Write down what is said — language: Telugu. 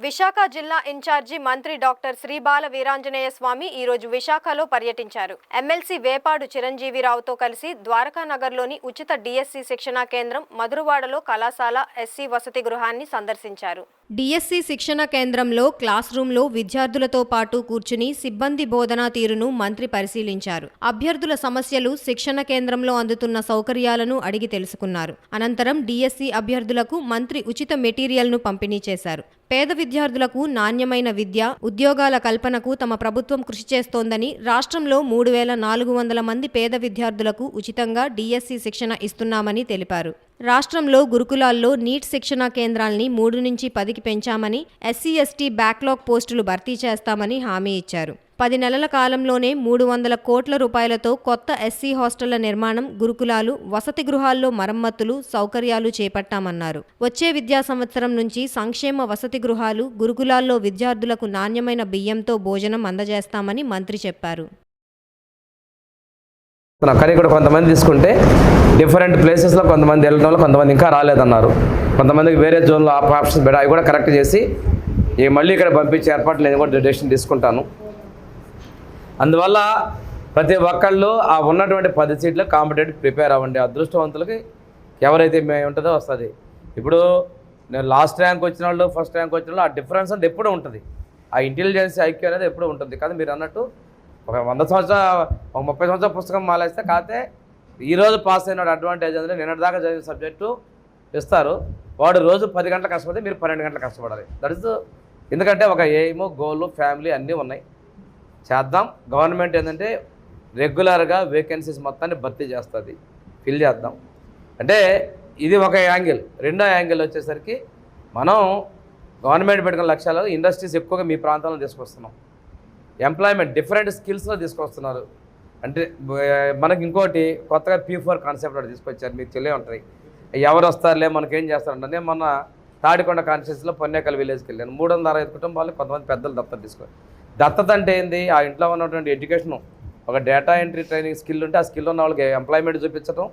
విశాఖ జిల్లా ఇన్ఛార్జి మంత్రి డాక్టర్ శ్రీబాల వీరాంజనేయ స్వామి ఈ రోజు విశాఖలో పర్యటించారు. ఎమ్మెల్సీ వేపాడు చిరంజీవిరావుతో కలిసి ద్వారకా నగర్లోని ఉచిత డిఎస్సి శిక్షణా కేంద్రం, మధురవాడలో కళాశాల ఎస్సీ వసతి గృహాన్ని సందర్శించారు. డిఎస్సి శిక్షణ కేంద్రంలో క్లాస్ రూమ్లో విద్యార్థులతో పాటు కూర్చుని సిబ్బంది బోధనా తీరును మంత్రి పరిశీలించారు. అభ్యర్థుల సమస్యలు, శిక్షణ కేంద్రంలో అందుతున్న సౌకర్యాలను అడిగి తెలుసుకున్నారు. అనంతరం డిఎస్సి అభ్యర్థులకు మంత్రి ఉచిత మెటీరియల్ను పంపిణీ చేశారు. పేద విద్యార్థులకు నాణ్యమైన విద్య, ఉద్యోగాల కల్పనకు తమ ప్రభుత్వం కృషి చేస్తోందని, రాష్ట్రంలో 3400 మంది పేద విద్యార్థులకు ఉచితంగా డిఎస్సి శిక్షణ ఇస్తున్నామని తెలిపారు. రాష్ట్రంలో గురుకులాల్లో నీట్ శిక్షణా కేంద్రాల్ని 3 నుంచి 10కి పెంచామని, ఎస్సీ ఎస్టీ బ్యాక్లాగ్ పోస్టులు భర్తీ చేస్తామని హామీ ఇచ్చారు. 10 నెలల కాలంలోనే 300 కోట్ల రూపాయలతో కొత్త ఎస్సీ హాస్టళ్ల నిర్మాణం, గురుకులాలు, వసతి గృహాల్లో మరమ్మతులు, సౌకర్యాలు చేపట్టామన్నారు. వచ్చే విద్యా సంవత్సరం నుంచి సంక్షేమ వసతి గృహాలు, గురుకులాల్లో విద్యార్థులకు నాణ్యమైన బియ్యంతో భోజనం అందజేస్తామని మంత్రి చెప్పారు. కానీ ఇక్కడ కొంతమంది తీసుకుంటే డిఫరెంట్ ప్లేసెస్లో కొంతమంది వెళ్ళడం వల్ల కొంతమంది ఇంకా రాలేదన్నారు. కొంతమందికి వేరే జోన్లో ఆప్షన్స్ పెట్టా, అవి కూడా కరెక్ట్ చేసి మళ్ళీ ఇక్కడ పంపించే ఏర్పాట్లు నేను కూడా డెసిషన్ తీసుకుంటాను. అందువల్ల ప్రతి ఒక్కళ్ళు ఆ ఉన్నటువంటి 10 సీట్లు కాంపిటేటివ్ ప్రిపేర్ అవ్వండి. అదృష్టవంతులకి ఎవరైతే ఉంటుందో వస్తుంది. ఇప్పుడు నేను లాస్ట్ ర్యాంక్ వచ్చిన వాళ్ళు, ఫస్ట్ ర్యాంక్ వచ్చిన వాళ్ళు, ఆ డిఫరెన్స్ అంటే ఎప్పుడూ ఉంటుంది. ఆ ఇంటెలిజెన్స్ ఐక్యూ అనేది ఎప్పుడూ ఉంటుంది. కానీ మీరు అన్నట్టు ఒక 100 సంవత్సరాల, ఒక 30 సంవత్సరాల పుస్తకం మాలేస్తే కాకపోతే ఈరోజు పాస్ అయిన అడ్వాంటేజ్ ಅಂದರೆ నిన్నటిదాకా చదివిన సబ్జెక్టు ఇస్తారు. వాడు రోజు 10 గంటలు కష్టపడితే మీరు 12 గంటలు కష్టపడాలి. దట్ ఇస్ ఎందుకంటే ఒక ఎయిమ్, గోల్, ఫ్యామిలీ అన్నీ ఉన్నాయి. చేద్దాం. గవర్నమెంట్ ఏంటంటే రెగ్యులర్గా వేకెన్సీస్ మొత్తాన్ని భర్తీ చేస్తుంది, ఫిల్ చేద్దాం. అంటే ఇది ఒక యాంగిల్. రెండో యాంగిల్ వచ్చేసరికి మనం గవర్నమెంట్ పెట్టుకున్న లక్ష్యాలు ఇండస్ట్రీస్ ఎక్కువగా మీ ప్రాంతంలో తీసుకొస్తున్నాం. ఎంప్లాయ్మెంట్ డిఫరెంట్ స్కిల్స్లో తీసుకొస్తున్నారు. అంటే మనకి ఇంకోటి కొత్తగా P4 కాన్సెప్ట్ ఒకటి తీసుకొచ్చారు, మీకు తెలియ ఉంటుంది. ఎవరు వస్తారులే మనకేం చేస్తారంటే, నేను మొన్న తాడికొండ కాన్స్టిట్యూన్సీలో పొన్నేకల్ విలేజ్కి వెళ్ళాను. 365 కుటుంబాలు కొంతమంది పెద్దలు దత్తత తీసుకోవాలి. దత్తత అంటే ఏంది? ఆ ఇంట్లో ఉన్నటువంటి ఎడ్యుకేషను, ఒక డేటా ఎంట్రీ ట్రైనింగ్ స్కిల్ ఉంటే ఆ స్కిల్ ఉన్న వాళ్ళకి ఎంప్లాయ్మెంట్ చూపించడం,